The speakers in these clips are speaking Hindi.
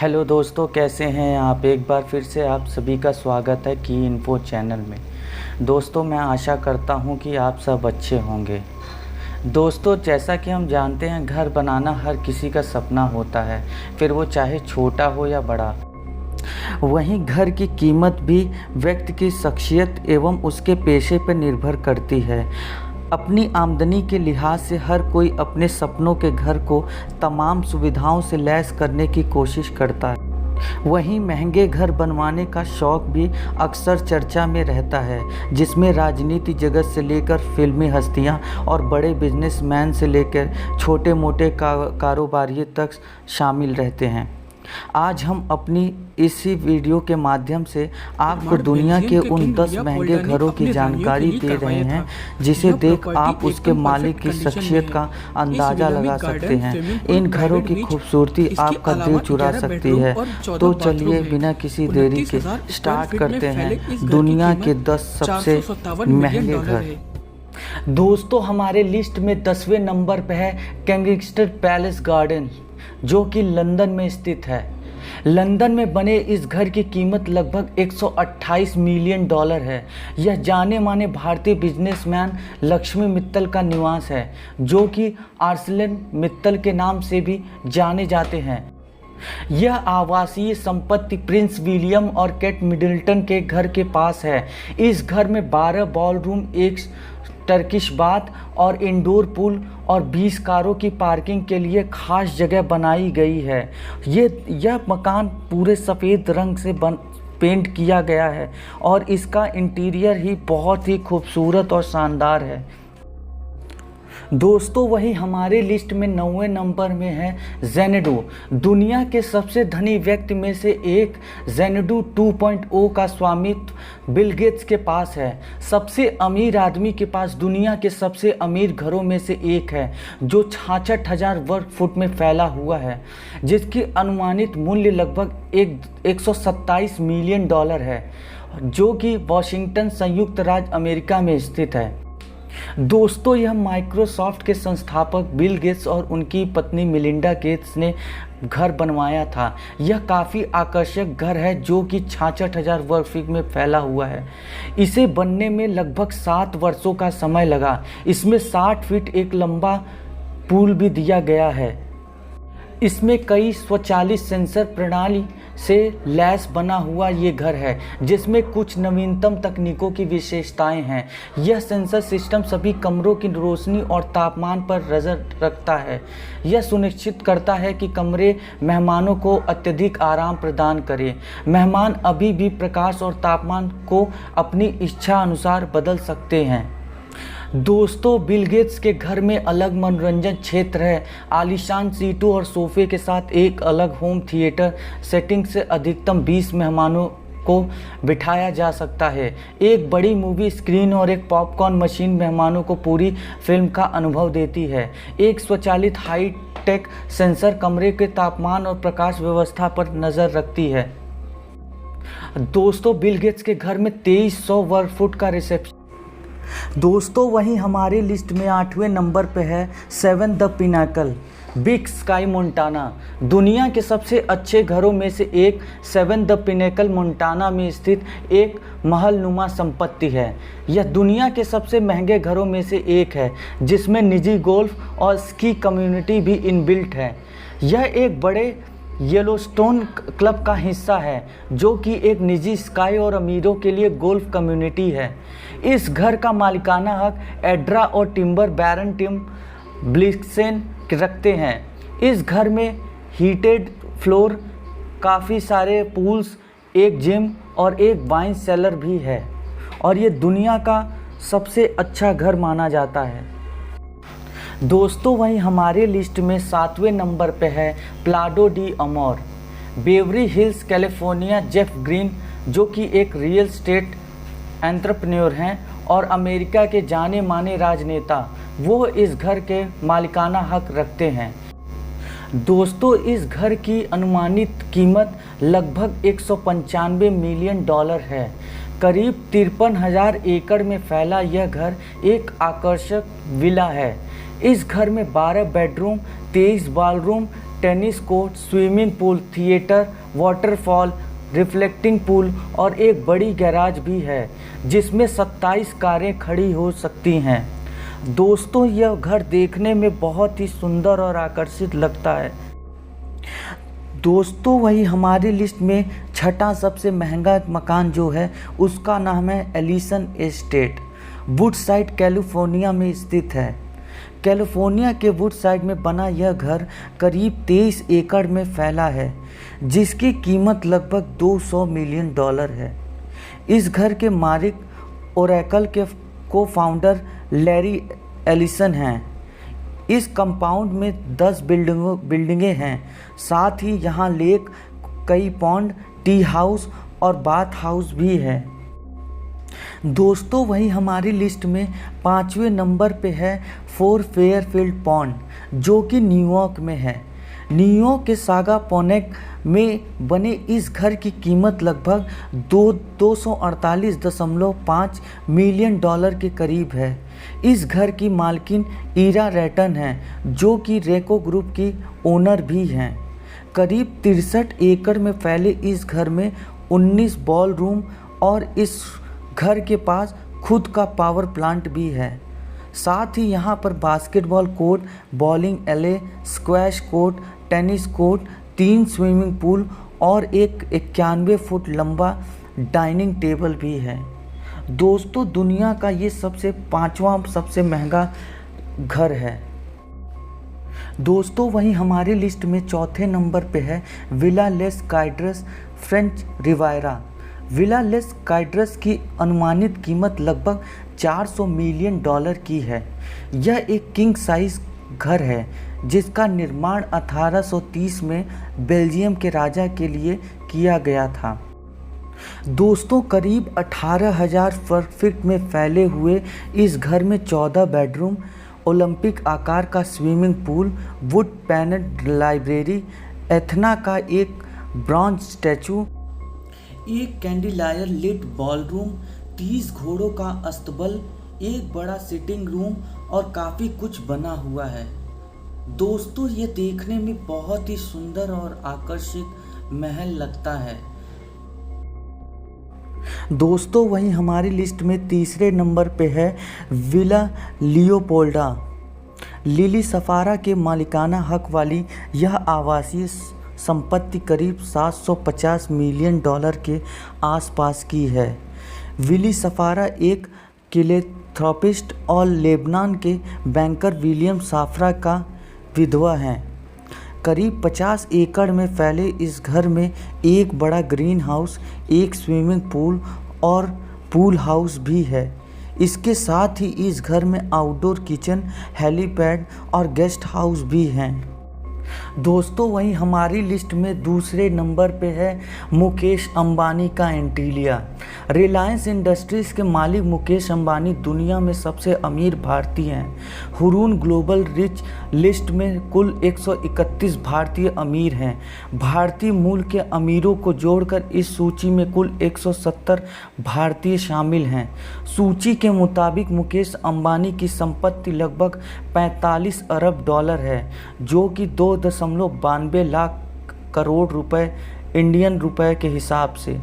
हेलो दोस्तों, कैसे हैं आप। एक बार फिर से आप सभी का स्वागत है की इन्फो चैनल में। दोस्तों, मैं आशा करता हूं कि आप सब अच्छे होंगे। दोस्तों, जैसा कि हम जानते हैं, घर बनाना हर किसी का सपना होता है, फिर वो चाहे छोटा हो या बड़ा। वहीं घर की कीमत भी व्यक्ति की शख्सियत एवं उसके पेशे पर निर्भर करती है। अपनी आमदनी के लिहाज से हर कोई अपने सपनों के घर को तमाम सुविधाओं से लैस करने की कोशिश करता है। वहीं महंगे घर बनवाने का शौक़ भी अक्सर चर्चा में रहता है, जिसमें राजनीति जगत से लेकर फिल्मी हस्तियां और बड़े बिजनेसमैन से लेकर छोटे मोटे कारोबारी तक शामिल रहते हैं। आज हम अपनी इसी वीडियो के माध्यम से आपको दुनिया के उन 10 महंगे घरों की जानकारी दे रहे हैं, जिसे देख आप उसके मालिक की शख्सियत का अंदाज़ा लगा सकते हैं। इन घरों की खूबसूरती आपका दिल चुरा सकती है। तो चलिए बिना किसी देरी के स्टार्ट करते हैं दुनिया के 10 सबसे महंगे घर। दोस्तों, हमारे लिस्ट में 10वें नंबर पर है कैंगिंगस्टन पैलेस गार्डन, जो कि लंदन में स्थित है। लंदन में बने इस घर की कीमत लगभग 128 मिलियन डॉलर है। यह जाने माने भारतीय बिजनेसमैन लक्ष्मी मित्तल का निवास है, जो कि आर्सेनल मित्तल के नाम से भी जाने जाते हैं। यह आवासीय संपत्ति प्रिंस विलियम और केट मिडल्टन के घर के पास है। इस घर में 12 बॉलरूम, एक टर्किश बाथ और इंडोर पूल और 20 कारों की पार्किंग के लिए खास जगह बनाई गई है। यह मकान पूरे सफ़ेद रंग से पेंट किया गया है और इसका इंटीरियर ही बहुत ही खूबसूरत और शानदार है। दोस्तों, वही हमारे लिस्ट में 9वें नंबर में है ज़ेनेडू। दुनिया के सबसे धनी व्यक्ति में से एक ज़ेनेडू 2.0 का स्वामित्व बिल गेट्स के पास है। सबसे अमीर आदमी के पास दुनिया के सबसे अमीर घरों में से एक है, जो 66,000 वर्ग फुट में फैला हुआ है, जिसकी अनुमानित मूल्य लगभग 127 मिलियन डॉलर है, जो कि वाशिंगटन संयुक्त राज्य अमेरिका में स्थित है। दोस्तों, यह माइक्रोसॉफ्ट के संस्थापक बिल गेट्स और उनकी पत्नी मिलिंडा गेट्स ने घर बनवाया था। यह काफ़ी आकर्षक घर है, जो कि 66,000 वर्ग फीट में फैला हुआ है। इसे बनने में लगभग 7 वर्षों का समय लगा। इसमें 60 फीट एक लंबा पूल भी दिया गया है। इसमें कई स्वचालित सेंसर प्रणाली से लैस बना हुआ ये घर है, जिसमें कुछ नवीनतम तकनीकों की विशेषताएं हैं। यह सेंसर सिस्टम सभी कमरों की रोशनी और तापमान पर नज़र रखता है। यह सुनिश्चित करता है कि कमरे मेहमानों को अत्यधिक आराम प्रदान करें। मेहमान अभी भी प्रकाश और तापमान को अपनी इच्छा अनुसार बदल सकते हैं। दोस्तों, बिल गेट्स के घर में अलग मनोरंजन क्षेत्र है। आलीशान सीटों और सोफे के साथ एक अलग होम थिएटर सेटिंग से अधिकतम 20 मेहमानों को बिठाया जा सकता है। एक बड़ी मूवी स्क्रीन और एक पॉपकॉर्न मशीन मेहमानों को पूरी फिल्म का अनुभव देती है। एक स्वचालित हाई टेक सेंसर कमरे के तापमान और प्रकाश व्यवस्था पर नज़र रखती है। दोस्तों, बिल गेट्स के घर में 2300 वर्ग फुट का रिसेप्शन। दोस्तों, वहीं हमारी लिस्ट में 8वें नंबर पे है 7 the Pinnacle big sky Montana. दुनिया के सबसे अच्छे घरों में से एक 7 द पिनाकल मोंटाना में स्थित एक महलनुमा संपत्ति है। यह दुनिया के सबसे महंगे घरों में से एक है, जिसमें निजी गोल्फ और स्की कम्युनिटी भी इनबिल्ट है। यह एक बड़े येलोस्टोन क्लब का हिस्सा है, जो कि एक निजी स्काई और अमीरों के लिए गोल्फ कम्युनिटी है। इस घर का मालिकाना हक एड्रा और टिम्बर बैरन टिम ब्लिक्सेन रखते हैं। इस घर में हीटेड फ्लोर, काफ़ी सारे पूल्स, एक जिम और एक वाइन सेलर भी है, और ये दुनिया का सबसे अच्छा घर माना जाता है। दोस्तों, वहीं हमारे लिस्ट में 7वें नंबर पे है Palazzo di Amore, Beverly Hills California. Jeff Green, जो कि एक रियल एस्टेट एंटरप्रेन्योर हैं और अमेरिका के जाने माने राजनेता, वो इस घर के मालिकाना हक रखते हैं। दोस्तों, इस घर की अनुमानित कीमत लगभग 195 मिलियन डॉलर है। करीब 53,000 एकड़ में फैला यह घर एक आकर्षक विला है। इस घर में 12 bedroom, 23 ballroom, tennis court, swimming pool, theatre, waterfall, reflecting pool और एक बड़ी गैराज भी है जिसमें 27 कारें खड़ी हो सकती हैं। दोस्तों, यह घर देखने में बहुत ही सुंदर और आकर्षित लगता है। दोस्तों, वही हमारी लिस्ट में छठा सबसे महंगा मकान जो है उसका नाम है एलिसन एस्टेट। वुडसाइड कैलिफोर्निया में स्थित है। कैलिफोर्निया के वुडसाइड में बना यह घर करीब 23 एकड़ में फैला है, जिसकी कीमत लगभग $200 मिलियन है। इस घर के मालिक ओरेकल के को फाउंडर लैरी एलिसन हैं। इस कंपाउंड में 10 बिल्डिंगें हैं। साथ ही यहाँ लेक, कई पॉन्ड, टी हाउस और बाथ हाउस भी है। दोस्तों, वही हमारी लिस्ट में 5वें नंबर पे है फोर फेयरफील्ड पॉन्ड, जो कि न्यूयॉर्क में है। न्यूयॉर्क के सागा पोनेक में बने इस घर की कीमत लगभग 248.5 मिलियन डॉलर के करीब है। इस घर की मालकिन ईरा रैटन है, जो कि रेको ग्रुप की ओनर भी हैं। करीब 63 एकड़ में फैले इस घर में 19 बॉल रूम और इस घर के पास खुद का पावर प्लांट भी है। साथ ही यहाँ पर बास्केटबॉल कोर्ट, बॉलिंग एले, squash court, tennis court, 3 swimming pool और एक 91 फुट लंबा डाइनिंग टेबल भी है। दोस्तों, दुनिया का ये 5वां सबसे महंगा घर है। दोस्तों, वहीं हमारी लिस्ट में चौथे नंबर पे है Villa Les Cedres French Riviera. Villa Les Cedres की अनुमानित कीमत लगभग $400 मिलियन की है। यह एक किंग साइज घर है जिसका निर्माण 1830 में बेल्जियम के राजा के लिए किया गया था। दोस्तों, करीब 18,000 वर्ग फीट में फैले हुए इस घर में 14 बेडरूम, ओलंपिक आकार का swimming pool, wood panelled library, Athena का एक ब्रॉन्ज स्टैचू, एक कैंडिलायर लिट बॉलरूम, 30 घोड़ों का अस्तबल, एक बड़ा सिटिंग रूम और काफ़ी कुछ बना हुआ है। दोस्तों, ये देखने में बहुत ही सुंदर और आकर्षित महल लगता है। दोस्तों, वहीं हमारी लिस्ट में तीसरे नंबर पे है विला लियोपोल्डा। लिली सफारा के मालिकाना हक वाली यह आवासीय संपत्ति करीब $750 मिलियन के आसपास की है। विली सफारा एक फिलैंथ्रोपिस्ट और लेबनान के बैंकर विलियम साफरा का विधवा हैं। करीब 50 एकड़ में फैले इस घर में एक बड़ा ग्रीन हाउस, एक स्विमिंग पूल और पूल हाउस भी है। इसके साथ ही इस घर में आउटडोर किचन, हेलीपैड और गेस्ट हाउस भी हैं। दोस्तों, वहीं हमारी लिस्ट में दूसरे नंबर पे है मुकेश अंबानी का एंटीलिया। रिलायंस इंडस्ट्रीज़ के मालिक मुकेश अंबानी दुनिया में सबसे अमीर भारतीय हैं। हुरून ग्लोबल रिच लिस्ट में कुल 131 भारतीय अमीर हैं। भारतीय मूल के अमीरों को जोड़कर इस सूची में कुल 170 भारतीय शामिल हैं। सूची के मुताबिक मुकेश अंबानी की संपत्ति लगभग 45 अरब डॉलर है, जो कि 2.92 लाख करोड़ रुपए इंडियन रुपए के हिसाब से।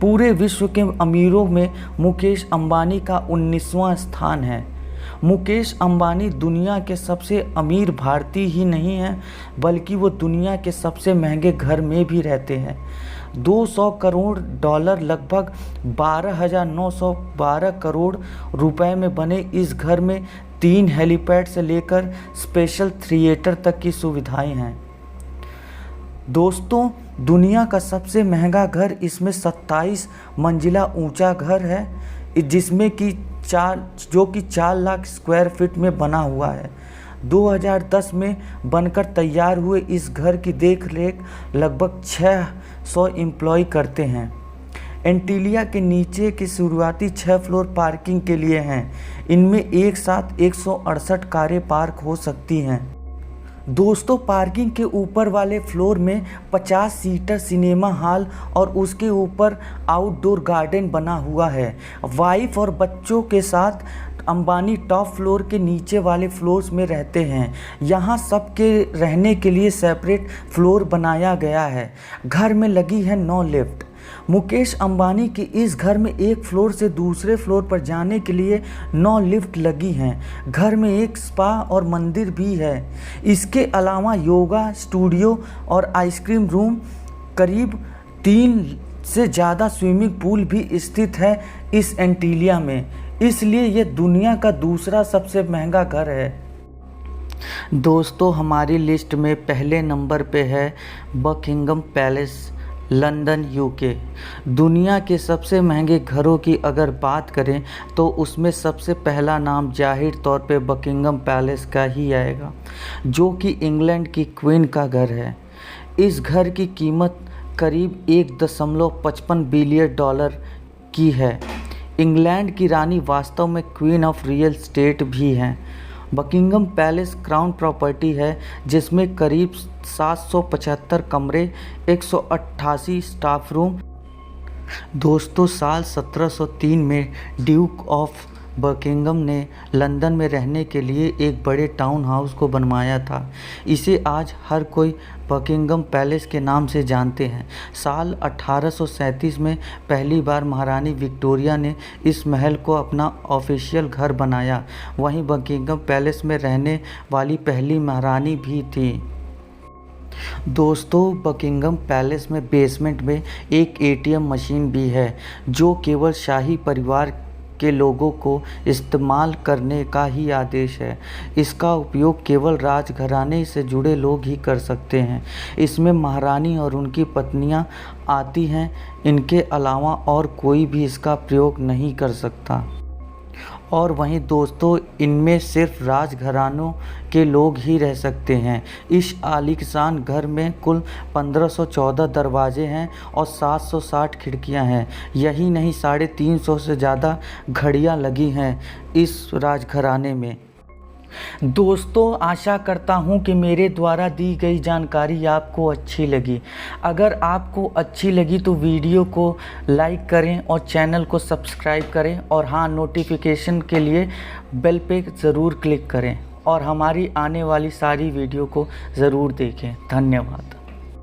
पूरे विश्व के अमीरों में मुकेश अंबानी का 19वां स्थान है। मुकेश अंबानी दुनिया के सबसे अमीर भारतीय ही नहीं हैं, बल्कि वो दुनिया के सबसे महंगे घर में भी रहते हैं। 200 करोड़ डॉलर लगभग 12,912 करोड़ रुपए में बने इस घर में 3 हेलीपैड से लेकर स्पेशल थिएटर तक की सुविधाएं हैं। दोस्तों, दुनिया का सबसे महंगा घर इसमें 27 मंजिला ऊंचा घर है, जिसमें कि 4 लाख स्क्वायर फीट में बना हुआ है। 2010 में बनकर तैयार हुए इस घर की देखरेख लगभग 600 एम्प्लॉय करते हैं। एंटीलिया के नीचे की शुरुआती 6 फ्लोर पार्किंग के लिए हैं। इनमें एक साथ 168 कारें पार्क हो सकती हैं। दोस्तों, पार्किंग के ऊपर वाले फ्लोर में 50 सीटर सिनेमा हॉल और उसके ऊपर आउटडोर गार्डन बना हुआ है। वाइफ और बच्चों के साथ अंबानी टॉप फ्लोर के नीचे वाले फ्लोर्स में रहते हैं। यहाँ सबके रहने के लिए सेपरेट फ्लोर बनाया गया है। घर में लगी है 9 लिफ्ट। मुकेश अंबानी के इस घर में एक फ्लोर से दूसरे फ्लोर पर जाने के लिए 9 लिफ्ट लगी हैं। घर में एक स्पा और मंदिर भी है। इसके अलावा योगा स्टूडियो और आइसक्रीम रूम, करीब 3 से ज़्यादा स्विमिंग पूल भी स्थित है इस एंटीलिया में। इसलिए ये दुनिया का दूसरा सबसे महंगा घर है। दोस्तों, हमारी लिस्ट में पहले नंबर पे है बकिंघम पैलेस, लंदन, यूके। दुनिया के सबसे महंगे घरों की अगर बात करें तो उसमें सबसे पहला नाम जाहिर तौर पे बकिंघम पैलेस का ही आएगा, जो कि इंग्लैंड की क्वीन का घर है। इस घर की कीमत करीब 1.55 बिलियन डॉलर की है। इंग्लैंड की रानी वास्तव में क्वीन ऑफ रियल स्टेट भी हैं। बकिंघम पैलेस क्राउन प्रॉपर्टी है जिसमें करीब 775 कमरे, 188 स्टाफ रूम। दोस्तों, साल 1703 में ड्यूक ऑफ बकिंघम ने लंदन में रहने के लिए एक बड़े टाउन हाउस को बनवाया था। इसे आज हर कोई बकिंघम पैलेस के नाम से जानते हैं। साल 1837 में पहली बार महारानी विक्टोरिया ने इस महल को अपना ऑफिशियल घर बनाया। वहीं बकिंघम पैलेस में रहने वाली पहली महारानी भी थी। दोस्तों, बकिंघम पैलेस में बेसमेंट में एक एटीएम मशीन भी है, जो केवल शाही परिवार के लोगों को इस्तेमाल करने का ही आदेश है। इसका उपयोग केवल राजघराने से जुड़े लोग ही कर सकते हैं। इसमें महारानी और उनकी पत्नियां आती हैं। इनके अलावा और कोई भी इसका प्रयोग नहीं कर सकता। और वहीं दोस्तों, इनमें सिर्फ राजघरानों के लोग ही रह सकते हैं। इस आलीशान घर में कुल 1514 दरवाजे हैं और 760 खिड़कियां हैं। यही नहीं, 350 से ज़्यादा घड़ियां लगी हैं इस राजघराने में। दोस्तों, आशा करता हूँ कि मेरे द्वारा दी गई जानकारी आपको अच्छी लगी। अगर आपको अच्छी लगी तो वीडियो को लाइक करें और चैनल को सब्सक्राइब करें, और हाँ, नोटिफिकेशन के लिए बेल पे ज़रूर क्लिक करें और हमारी आने वाली सारी वीडियो को ज़रूर देखें। धन्यवाद।